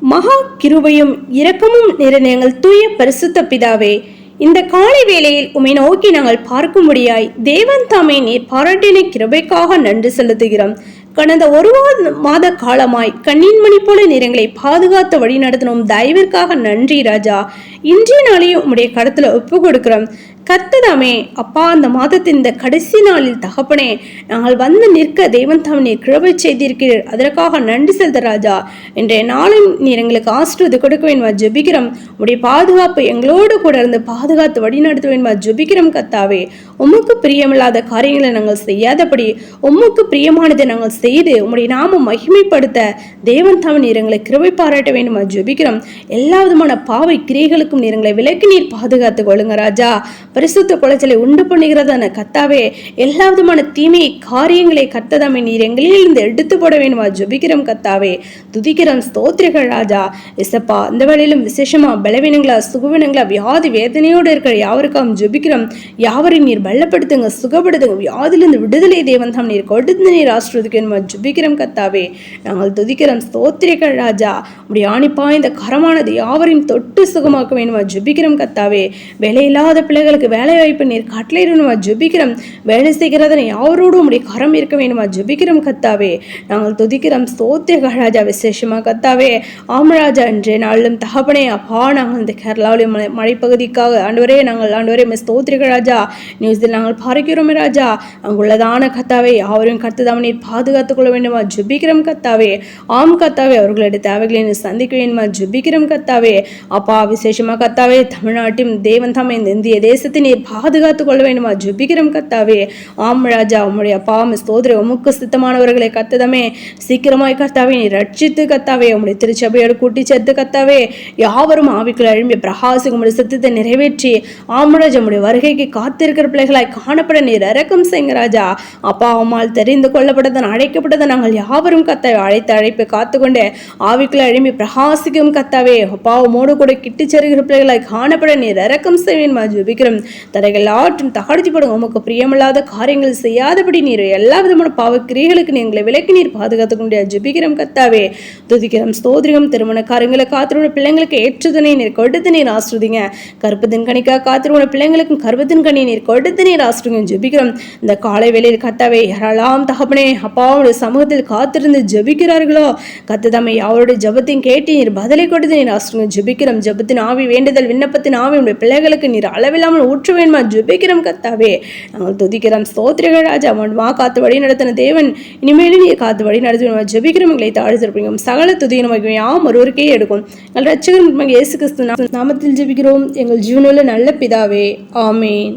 மகா கிருபையும் இரக்கமும் நிறைந்த எங்கள் தூய பரிசுத்த பிதாவே, இந்த காலை வேளையில் உம்மை நோக்கி நாங்கள் பார்க்கும்படியாய் தேவன் தாமே நீர் பாராட்டின கிருபைக்காக நன்றி செலுத்துகிறோம். கடந்த ஒரு மாத காலமாய் கண்ணின்மணி போல நீரங்களை பாதுகாத்து வழி நடத்தினோம். தயவிற்காக நன்றி ராஜா. இன்றைய நாளையும் உம்முடைய கடத்துல ஒப்பு கொடுக்கிறோம். கர்த்ததாமே அப்பா, அந்த மாதத்தின் இந்த கடைசி நாளில் தகப்பனே, நாங்கள் வந்து நிற்க தேவன் தாம் நீர் கிருபை செய்திருக்கிறீர். அதற்காக நன்றி செலுத்த ராஜா. இன்றைய நாளும் நீர் எங்களுக்கு ஆசீர்வாதம் கொடுக்க வேண்டுமா ஜெபிக்கிறோம். உடைய பாதுகாப்பு எங்களோடு கூட இருந்து பாதுகாத்து வழி நடத்த வேண்டுமா ஜெபிக்கிறோம். கர்த்தாவே, உமக்கு பிரியமில்லாத காரியங்களை நாங்கள் செய்யாதபடி உமக்கு பிரியமானதை நாங்கள் செய்து உம்முடைய நாமம் மகிமைப்படுத்த தேவன் தாம் நீர் எங்களை கிருபை பாராட்ட வேண்டுமா ஜெபிக்கிறோம். எல்லா விதமான பாவை கிரியைகளுக்கும் நீர் எங்களை விலக்கி நீர் பாதுகாத்துக் கொள்ளுங்க ராஜா. பரிசுத்த குலைச்சலை உண்டு பண்ணுகிறதான கர்த்தாவே, எல்லா விதமான தீமை காரியங்களை கர்த்ததாமே நீர் எங்களிலிருந்து எடுத்து போட வேண்டுமா ஜெபிக்கிறோம். கர்த்தாவே, துதிக்கிறோம், ஸ்தோத்திரிகள் ராஜா. எசப்பா, இந்த வேளையிலும் விசேஷமா பலவீனங்களா சுகவீனங்களா வியாதி வேதனையோடு இருக்கிற யாவருக்காம் ஜெபிக்கிறோம். யாவரையும் நீர் பலப்படுத்துங்க, சுகப்படுத்துங்க, வியாதிலிருந்து விடுதலை தேவன் தாம் நீர் கொடுத்து நீர் ஆசீர்வதிக்க ஜெபிக்கிறோம். கர்த்தாவே, நாங்கள் துதிக்கிறோம், ஸ்தோத்திரிகள் ராஜா. உடைய ஆணிப்பா இந்த கரமானது யாவரையும் தொட்டு சுகமாக்க வேண்டுமா ஜெபிக்கிறோம். கர்த்தாவே, வேலையில்லாத பிள்ளைகளுக்கு வேலை வாய்ப்பு நீர் கட்டளையிடணுமா ஜெபிக்கிறோம். வேலை செய்கிறதனை யாரோடும் உடைய கரம் இருக்க வேண்டுமா ஜெபிக்கிறோம். கர்த்தாவே, நாங்கள் துதிக்கிறோம், ஸ்தோத்திரிகள் ராஜா. விசேஷமா கர்த்தாவே, ஆமராஜா இன்றைய நாளிலும் தகப்பனே அப்பா, நாங்கள் இந்த கேரளாவிலும் மழைப்பகுதிக்காக ஆண்டவரே நாங்கள் ஆண்டவரே ஸ்தோத்திரிகள் ராஜா. நியூஸில் நாங்கள் பார்க்கிறோமே ராஜா. அங்குள்ளதான கர்த்தாவே யாவரையும் கர்த்ததாம் நீர் பாதுகாத்துக் கொள்ள வேண்டுமா ஜெபிக்கிறோம். கர்த்தாவே, ஆம் கர்த்தாவே, அவர்களுடைய தேவைகளை நீர் சந்திக்க வேண்டுமா ஜெபிக்கிறோம். கர்த்தாவே அப்பா, விசேஷமா கர்த்தாவே, தமிழ்நாட்டின் தேவன் தாமே இந்த இந்திய தேசத்தை நீர் பாதுகாத்துக் கொள்ள வேண்டுமா ஜெபிக்கிறோம். கர்த்தாவே, ஆம் ராஜா. உம்முடைய அப்பா ஸ்தோத்திர உமக்கு சித்தமானவர்களை கர்த்ததாமே சீக்கிரமாய் கர்த்தாவே நீர் ரட்சித்து கர்த்தாவே உம்முடைய திருச்சபையோடு கூட்டி சேர்த்து கர்த்தாவே யாவரும் ஆவிக்குள் எழும்பி பிரகாசிக்கும் உம்முடைய சித்தத்தை நிறைவேற்றி ஆமராஜா உம்முடைய வருகைக்கு காத்திருக்கிற பிள்ளைகளாய் காணப்பட நீர் இரக்கம் செய்யுங்க ராஜா. அப்பா, அம்மாள் தெரிந்து கொள்ளப்பட்டதன் அழைக்கப்பட்டதை நாங்கள் யாவரும் கர்த்தாவே அழைத்த அழைப்பை காத்துக்கொண்டே ஆவிக்குள் எழும்பி பிரகாசிக்கும் கர்த்தாவே அப்பா உமோடு கூட கிட்டி செருகிற பிள்ளைகளாய் காணப்பட நீர் இரக்கம் செய்வேன் ஜெபிக்கிறோம். தடைகள் ஆற்றும் தகடிச்சு போடுங்க. உமக்கு பிரியமில்லாத காரியங்கள் செய்யாதபடி நீர் எல்லா விதமான பாவக்கிரியைகளுக்கு நீங்களை விலக்கி நீர் பாதுகாத்துக் கொண்டு ஜெபிக்கிறோம். கர்த்தாவே, துதிக்கிறோம், ஸ்தோத்திரிகம். திருமண காரியங்களை காத்திருந்த பிள்ளைங்களுக்கு ஏற்றுதனை நீர் கொடுத்து நீர் ஆசிர்வதிங்க. கர்ப்பத்தின் கனிக்காக காத்திருந்த பிள்ளைங்களுக்கும் கர்ப்பத்தின் கனி நீர் கொடுத்து நீர் ஆசிர்வதிங்க ஜெபிக்கிறோம். இந்த காலை வேளையில் கர்த்தாவே யாரெல்லாம் தகப்பனே அப்பாவுடைய சமூகத்தில் காத்திருந்து ஜெபிக்கிறார்களோ கர்த்ததாமே அவருடைய ஜெபத்தையும் கேட்டு நீர் பதிலை கொடுத்து நீர் ஆசிர்வதிங்க ஜெபிக்கிறோம். ஜெபத்தின் ஆவி வேண்டுதல் விண்ணப்பத்தின் ஆவி உடைய பிள்ளைகளுக்கு நீர் அளவில்லாமல் ஊற்ற வேண்டுமா ஜெபிக்கிறோம். கர்த்தாவே, நாங்கள் துதிக்கிறோம், ஸ்தோத்திரிகள் ராஜா. மா காத்து வழி நடத்தின தேவன் இனிமேலும் நீர் காத்து வழி நடத்தி ஜெபிக்கிறோம். எங்களை தாழ்த்திருப்பீங்க. சகல துதியினமாக யாம் ஒருவருக்கே எடுக்கும். எங்கள் ரட்சகர் இயேசு கிறிஸ்து நாமத்தில் ஜெபிக்கிறோம் எங்கள் ஜீவனுள்ள நல்ல பிதாவே, ஆமேன்.